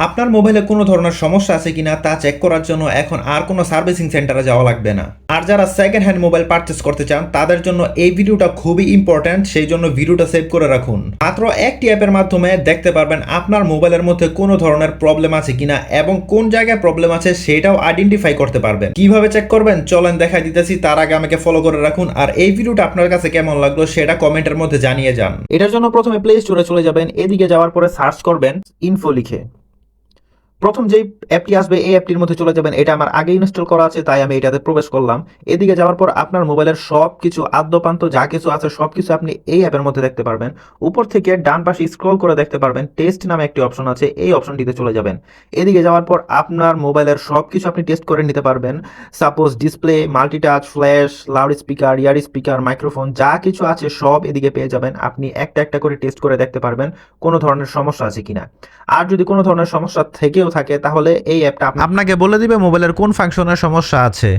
আপনার মোবাইলে কোনো ধরনের সমস্যা আছে কিনা তা চেক করার জন্য এখন আর কোনো সার্ভিসিং সেন্টারে যাওয়া লাগবে না। আর যারা সেকেন্ড হ্যান্ড মোবাইল পারচেস করতে চান তাদের জন্য এই ভিডিওটা খুবই ইম্পর্ট্যান্ট, সেই জন্য ভিডিওটা সেভ করে রাখুন। মাত্র একটি অ্যাপের মাধ্যমে দেখতে পারবেন আপনার মোবাইলের মধ্যে কোনো ধরনের প্রবলেম আছে কিনা এবং কোন জায়গায় প্রবলেম আছে সেটাও আইডেন্টিফাই করতে পারবেন। কিভাবে চেক করবেন চলেন দেখাই দিতেছি, তার আগে আমাকে ফলো করে রাখুন। আর এই ভিডিওটা আপনার কাছে কেমন লাগলো সেটা কমেন্টের মধ্যে জানিয়ে যান। এটার জন্য প্রথমে প্লে স্টোরে চলে যাবেন, এদিকে যাওয়ার পরে সার্চ করবেন ইনফো লিখে। প্রথম যেই অ্যাপটি আসবে এই অ্যাপটির মধ্যে চলে যাবেন। এটা আমার আগে ইনস্টল করা আছে তাই আমি এটাতে প্রবেশ করলাম। এদিকে যাওয়ার পর আপনার মোবাইলের সব কিছু আদ্যপান্ত যা কিছু আছে সব কিছু আপনি এই অ্যাপের মধ্যে দেখতে পারবেন। উপর থেকে ডান পাশে স্ক্রল করে দেখতে পারবেন টেস্ট নামে একটি অপশন আছে, এই অপশনটিতে চলে যাবেন। এদিকে যাওয়ার পর আপনার মোবাইলের সব কিছু আপনি টেস্ট করে নিতে পারবেন। Suppose display, multitouch, flash, loud speaker, ear speaker, microphone যা কিছু আছে সব এদিকে পেয়ে যাবেন। আপনি একটা একটা করে টেস্ট করে দেখতে পারবেন কোনো ধরনের সমস্যা আছে কিনা। আর যদি কোনো ধরনের সমস্যা থেকেও থাকে তাহলে এই অ্যাপটা আপনাকে বলে দিবে মোবাইলের কোন ফাংশনের সমস্যা আছে।